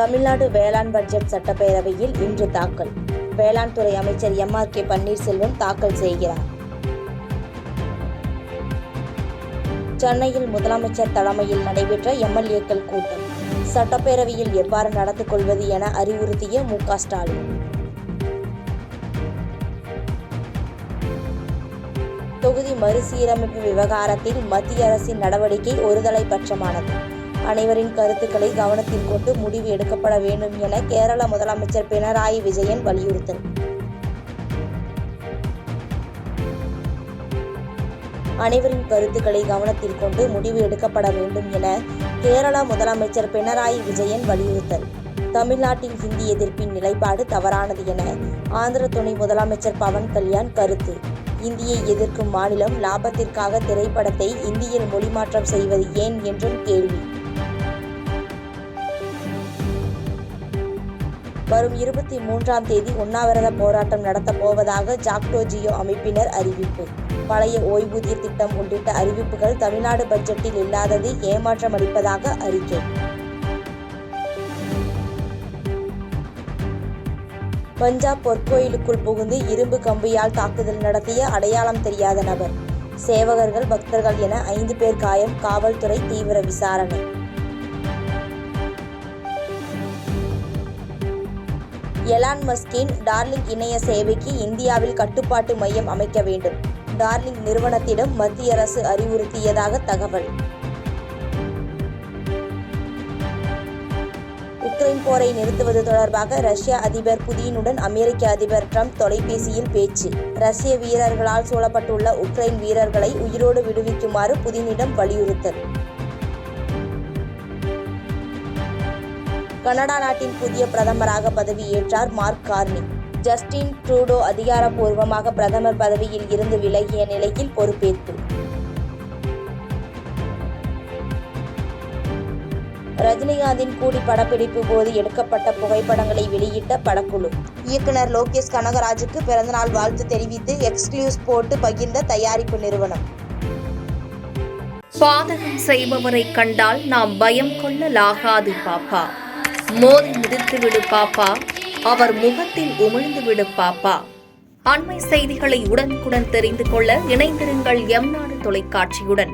தமிழ்நாடு வேளாண் பட்ஜெட் சட்டப்பேரவையில் இன்று தாக்கல். வேளாண் துறை அமைச்சர் எம்.ஆர்.கே. பன்னீர்செல்வம் தாக்கல் செய்கிறார். சென்னையில் முதலமைச்சர் தலைமையில் நடைபெற்ற எம்.எல்.ஏக்கள் கூட்டம். சட்டப்பேரவையில் எவ்வாறு நடந்து கொள்வது என அறிவுறுத்திய மு.க. ஸ்டாலின். தொகுதி மறுசீரமைப்பு விவகாரத்தில் மத்திய அரசின் நடவடிக்கை ஒருதலைபட்சமானது. அனைவரின் கருத்துக்களை கவனத்தில் கொண்டு முடிவு எடுக்கப்பட வேண்டும் என கேரள முதலமைச்சர் பினராயி விஜயன் வலியுறுத்தல். அனைவரின் கருத்துக்களை கவனத்தில் கொண்டு முடிவு எடுக்கப்பட வேண்டும் என கேரள முதலமைச்சர் பினராயி விஜயன் வலியுறுத்தல். தமிழ்நாட்டின் ஹிந்தி எதிர்ப்பின் நிலைப்பாடு தவறானது என ஆந்திர துணை முதலமைச்சர் பவன் கல்யாண் கருத்து. இந்தியை எதிர்க்கும் மாநிலம் லாபத்திற்காக திரைப்படத்தை இந்தியில் மொழிமாற்றம் செய்வது ஏன் என்றும் கேள்வி. வரும் 23ஆம் தேதி உண்ணாவிரத போராட்டம் நடத்தப் போவதாக ஜாக்டோ ஜியோ அமைப்பினர் அறிவிப்பு. பழைய ஓய்வூதிய திட்டம் உள்ளிட்ட அறிவிப்புகள் தமிழ்நாடு பட்ஜெட்டில் இல்லாதது ஏமாற்றம் அளிப்பதாக அறிக்கை. பஞ்சாப் பொற்கோயிலுக்குள் புகுந்து இரும்பு கம்பியால் தாக்குதல் நடத்திய அடையாளம் தெரியாத நபர். சேவகர்கள், பக்தர்கள் என 5 பேர் காயம். காவல்துறை தீவிர விசாரணை. எலான் மஸ்கின் டார்லிங்க் இணைய சேவைக்கு இந்தியாவில் கட்டுப்பாட்டு மையம் அமைக்க வேண்டும். டார்லிங்க் நிறுவனத்திடம் மத்திய அரசு அறிவுறுத்தியதாக தகவல். உக்ரைன் போரை நிறுத்துவது தொடர்பாக ரஷ்ய அதிபர் புதினுடன் அமெரிக்க அதிபர் ட்ரம்ப் தொலைபேசியில் பேச்சு. ரஷ்ய வீரர்களால் சூழப்பட்டுள்ள உக்ரைன் வீரர்களை உயிரோடு விடுவிக்குமாறு புதினிடம் வலியுறுத்தல். கனடா நாட்டின் புதிய பிரதமராக பதவியேற்றார் மார்க் கார்னி. ஜஸ்டின் ட்ரூடோ அதிகாரப்பூர்வமாக பிரதமர் பதவியில் இருந்து விலகிய நிலையில் பொறுப்பேற்பு. ரஜினிகாந்தின் கூடி படப்பிடிப்பு போது எடுக்கப்பட்ட புகைப்படங்களை வெளியிட்ட படக்குழு. இயக்குனர் லோகேஷ் கனகராஜுக்கு பிறந்தநாள் வாழ்த்து தெரிவித்து எக்ஸ்க்ளூஸ் போட்டு பகிர்ந்த தயாரிப்பு நிறுவனம். பாதகம் செய்பவரை கண்டால் நாம் பயம் கொள்ளலாகாது பாப்பா. மோதி மிதித்து விடு பாப்பா, அவர் முகத்தில் உமிழ்ந்து விடு பாப்பா. அண்மை செய்திகளை உடனுக்குடன் தெரிந்து கொள்ள இணைந்திருங்கள் எம் நாடு தொலைக்காட்சியுடன்.